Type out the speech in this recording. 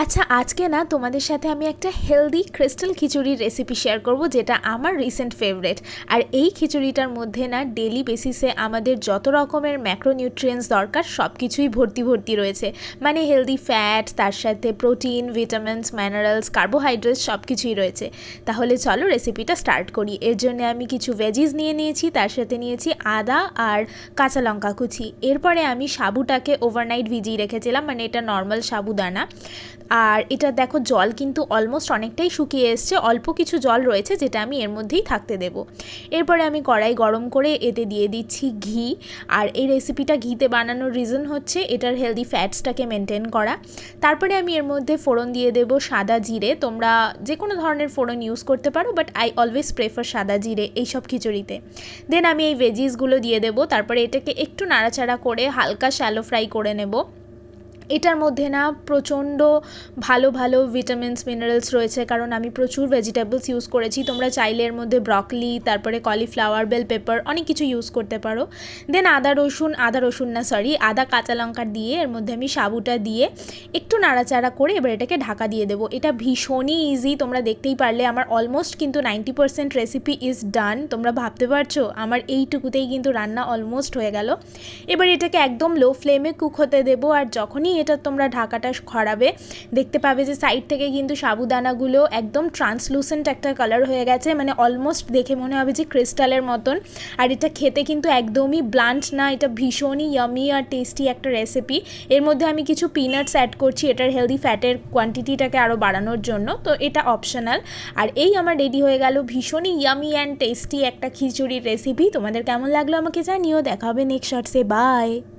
আচ্ছা, আজকে না তোমাদের সাথে আমি একটা হেলদি ক্রিস্টাল খিচুড়ির রেসিপি শেয়ার করব, যেটা আমার রিসেন্ট ফেভারিট। আর এই খিচুড়িটার মধ্যে না ডেলি বেসিসে আমাদের যত রকমের ম্যাক্রোনিউট্রিয়েন্টস দরকার সব কিছুই ভর্তি ভর্তি রয়েছে। মানে হেলদি ফ্যাট, তার সাথে প্রোটিন, ভিটামিনস, মিনারেলস, কার্বোহাইড্রেটস সব কিছুই রয়েছে। তাহলে চলো রেসিপিটা স্টার্ট করি। এর জন্য আমি কিছু ভেজিস নিয়ে নিয়েছি, তার সাথে নিয়েছি আদা আর কাঁচা লঙ্কা কুচি। এরপরে আমি সাবুটাকে ওভারনাইট ভিজিয়ে রেখেছিলাম, মানে এটা নর্মাল সাবুদানা। আর এটা দেখো জল কিন্তু অলমোস্ট অনেকটাই শুকিয়ে এসছে, অল্প কিছু জল রয়েছে যেটা আমি এর মধ্যেই থাকতে দেব। এরপরে আমি কড়াই গরম করে এতে দিয়ে দিচ্ছি ঘি। আর এই রেসিপিটা ঘিতে বানানোর রিজন হচ্ছে এটার হেলদি ফ্যাটসটাকে মেনটেন করা। তারপরে আমি এর মধ্যে ফোড়ন দিয়ে দেব সাদা জিরে। তোমরা যে কোনো ধরনের ফোড়ন ইউজ করতে পারো, বাট আই অলওয়েজ প্রেফার সাদা জিরে এইসব খিচুড়িতে। দেন আমি এই ভেজিসগুলো দিয়ে দেবো। তারপরে এটাকে একটু নাড়াচাড়া করে হালকা শ্যালো ফ্রাই করে নেব। এটার মধ্যে না প্রচণ্ড ভালো ভালো ভিটামিনস, মিনারেলস রয়েছে, কারণ আমি প্রচুর ভেজিটেবলস ইউজ করেছি। তোমরা চাইলে এর মধ্যে ব্রকলি, তারপরে কলিফ্লাওয়ার, বেল পেপার অনেক কিছু ইউজ করতে পারো। দেন আদা কাঁচা লঙ্কা দিয়ে এর মধ্যে আমি সাবুটা দিয়ে একটু নাড়াচাড়া করে এবার এটাকে ঢাকা দিয়ে দেবো। এটা ভীষণই ইজি, তোমরা দেখতেই পারলে আমার অলমোস্ট কিন্তু 90% রেসিপি ইজ ডান। তোমরা ভাবতে পারছো আমার এইটুকুতেই কিন্তু রান্না অলমোস্ট হয়ে গেল। এবার এটাকে একদম লো ফ্লেমে কুক হতে দেবো। আর যখনই এটা তোমরা ঢাকাটা খরাবে, দেখতে পাবে যে সাইড থেকে কিন্তু সাবুদানাগুলো একদম ট্রান্সলুসেন্ট একটা কালার হয়ে গেছে, মানে অলমোস্ট দেখে মনে হবে যে ক্রিস্টালের মতন। আর এটা খেতে কিন্তু একদমই ব্লান্ট না, এটা ভীষণই ইয়ামি আর টেস্টি একটা রেসিপি। এর মধ্যে আমি কিছু পিনাটস অ্যাড করছি এটার হেলদি ফ্যাটের কোয়ান্টিটিটাকে আরও বাড়ানোর জন্য, তো এটা অপশনাল। আর এই আমার রেডি হয়ে গেল ভীষণই ইয়ামি অ্যান্ড টেস্টি একটা খিচুড়ির রেসিপি। তোমাদের কেমন লাগলো আমাকে জানিও। দেখা হবে নেক্সট শর্টসে। বাই।